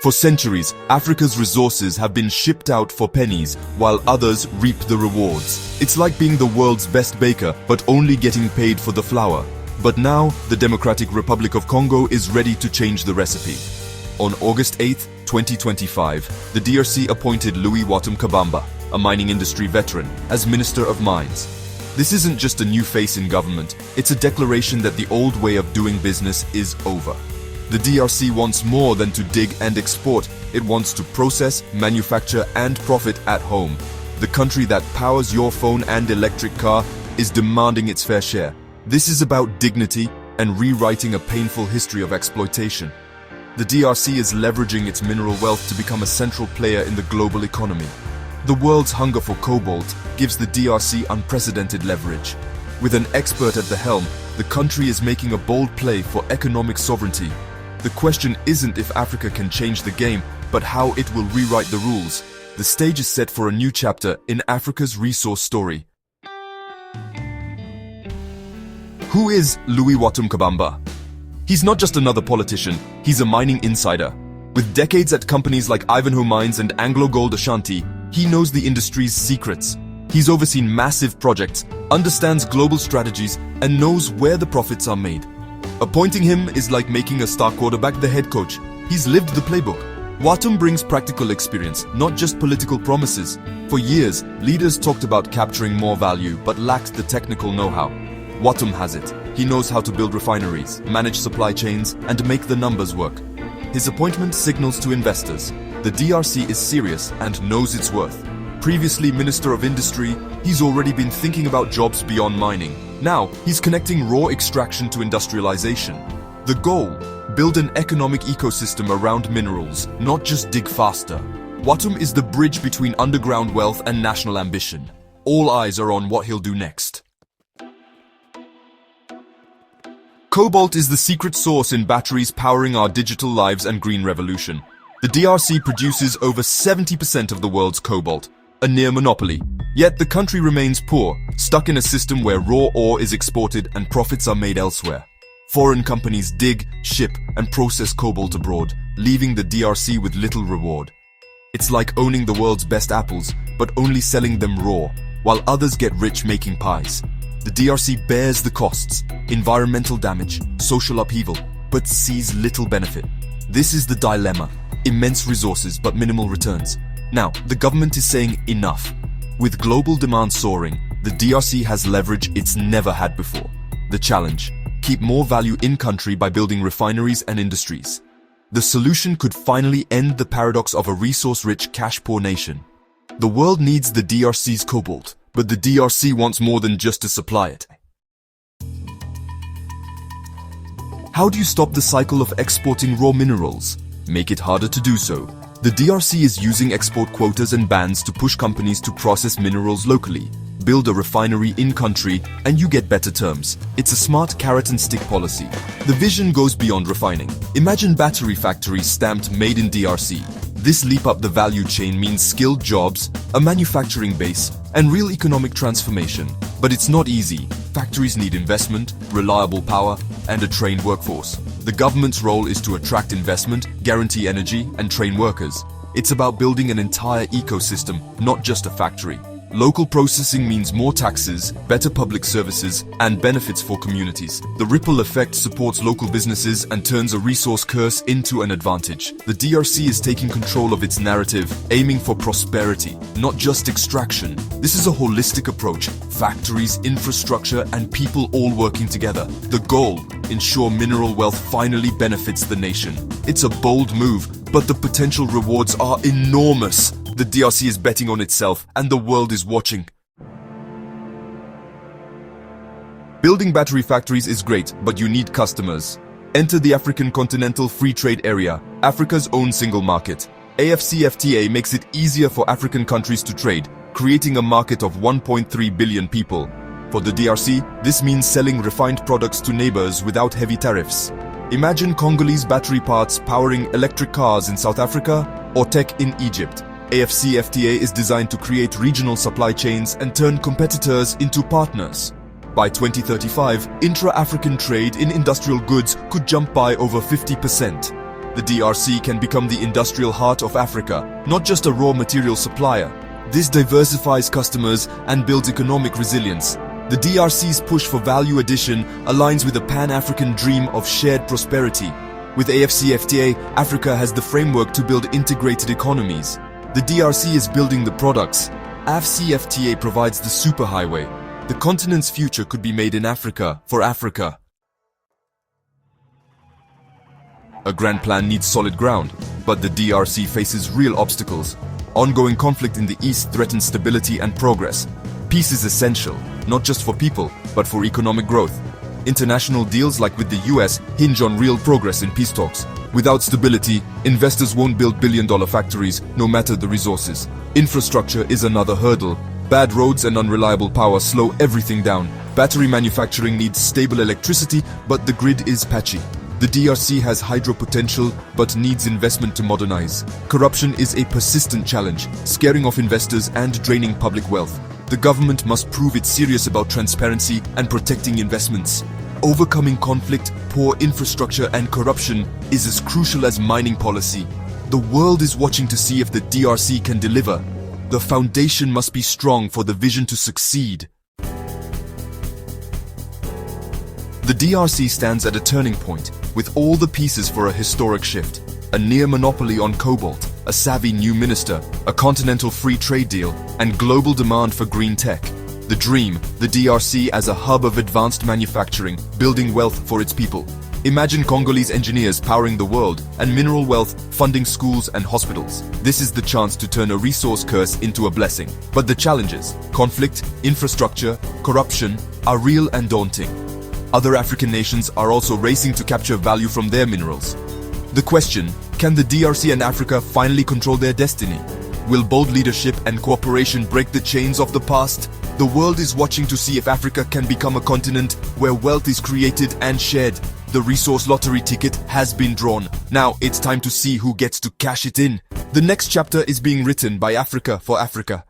For centuries, Africa's resources have been shipped out for pennies, while others reap the rewards. It's like being the world's best baker, but only getting paid for the flour. But now, the Democratic Republic of Congo is ready to change the recipe. On August 8, 2025, the DRC appointed Louis Watum Kabamba, a mining industry veteran, as Minister of Mines. This isn't just a new face in government, it's a declaration that the old way of doing business is over. The DRC wants more than to dig and export. It wants to process, manufacture, and profit at home. The country that powers your phone and electric car is demanding its fair share. This is about dignity and rewriting a painful history of exploitation. The DRC is leveraging its mineral wealth to become a central player in the global economy. The world's hunger for cobalt gives the DRC unprecedented leverage. With an expert at the helm, the country is making a bold play for economic sovereignty. The question isn't if Africa can change the game, but how it will rewrite the rules. The stage is set for a new chapter in Africa's resource story. Who is Louis Watum Kabamba? He's not just another politician, he's a mining insider. With decades at companies like Ivanhoe Mines and Anglo Gold Ashanti, he knows the industry's secrets. He's overseen massive projects, understands global strategies, and knows where the profits are made. Appointing him is like making a star quarterback the head coach. He's lived the playbook. Watum brings practical experience, not just political promises. For years, leaders talked about capturing more value but lacked the technical know-how. Watum has it. He knows how to build refineries, manage supply chains, and make the numbers work. His appointment signals to investors. The DRC is serious and knows its worth. Previously Minister of Industry, he's already been thinking about jobs beyond mining. Now, he's connecting raw extraction to industrialization. The goal? Build an economic ecosystem around minerals, not just dig faster. Watum is the bridge between underground wealth and national ambition. All eyes are on what he'll do next. Cobalt is the secret source in batteries powering our digital lives and green revolution. The DRC produces over 70% of the world's cobalt, a near monopoly. Yet the country remains poor, stuck in a system where raw ore is exported and profits are made elsewhere. Foreign companies dig, ship, and process cobalt abroad, leaving the DRC with little reward. It's like owning the world's best apples, but only selling them raw, while others get rich making pies. The DRC bears the costs, environmental damage, social upheaval, but sees little benefit. This is the dilemma. Immense resources, but minimal returns. Now, the government is saying enough. With global demand soaring, the DRC has leverage it's never had before. The challenge: keep more value in country by building refineries and industries. The solution could finally end the paradox of a resource-rich, cash-poor nation. The world needs the DRC's cobalt, but the DRC wants more than just to supply it. How do you stop the cycle of exporting raw minerals? Make it harder to do so. The DRC is using export quotas and bans to push companies to process minerals locally. Build a refinery in-country and you get better terms. It's a smart carrot-and-stick policy. The vision goes beyond refining. Imagine battery factories stamped "Made in DRC." This leap up the value chain means skilled jobs, a manufacturing base, and real economic transformation. But it's not easy. Factories need investment, reliable power, and a trained workforce. The government's role is to attract investment, guarantee energy, and train workers. It's about building an entire ecosystem, not just a factory. Local processing means more taxes, better public services, and benefits for communities. The ripple effect supports local businesses and turns a resource curse into an advantage. The DRC is taking control of its narrative, aiming for prosperity, not just extraction. This is a holistic approach: factories, infrastructure, and people all working together. The goal: ensure mineral wealth finally benefits the nation. It's a bold move, but the potential rewards are enormous. The DRC is betting on itself, and the world is watching. Building battery factories is great, but you need customers. Enter the African Continental Free Trade Area, Africa's own single market. AfCFTA makes it easier for African countries to trade, creating a market of 1.3 billion people. For the DRC, this means selling refined products to neighbors without heavy tariffs. Imagine Congolese battery parts powering electric cars in South Africa or tech in Egypt. AfCFTA is designed to create regional supply chains and turn competitors into partners. By 2035, intra-African trade in industrial goods could jump by over 50%. the DRC can become the industrial heart of Africa, not just a raw material supplier. This diversifies customers and builds economic resilience. The DRC's push for value addition aligns with the Pan-African dream of shared prosperity. With AfCFTA, Africa has the framework to build integrated economies. The DRC is building the products. AfCFTA provides the superhighway. The continent's future could be made in Africa, for Africa. A grand plan needs solid ground, but the DRC faces real obstacles. Ongoing conflict in the east threatens stability and progress. Peace is essential, not just for people, but for economic growth. International deals like with the US hinge on real progress in peace talks. Without stability, investors won't build billion-dollar factories, no matter the resources. Infrastructure is another hurdle. Bad roads and unreliable power slow everything down. Battery manufacturing needs stable electricity, but the grid is patchy. The DRC has hydro potential, but needs investment to modernize. Corruption is a persistent challenge, scaring off investors and draining public wealth. The government must prove it's serious about transparency and protecting investments. Overcoming conflict, poor infrastructure and corruption is as crucial as mining policy. The world is watching to see if the DRC can deliver. The foundation must be strong for the vision to succeed. The DRC stands at a turning point, with all the pieces for a historic shift. A near monopoly on cobalt, a savvy new minister, a continental free trade deal, and global demand for green tech. The dream, the DRC as a hub of advanced manufacturing, building wealth for its people. Imagine Congolese engineers powering the world, and mineral wealth funding schools and hospitals. This is the chance to turn a resource curse into a blessing. But the challenges, conflict, infrastructure, corruption, are real and daunting. Other African nations are also racing to capture value from their minerals. The question, can the DRC and Africa finally control their destiny? Will bold leadership and cooperation break the chains of the past? The world is watching to see if Africa can become a continent where wealth is created and shared. The resource lottery ticket has been drawn. Now it's time to see who gets to cash it in. The next chapter is being written by Africa for Africa.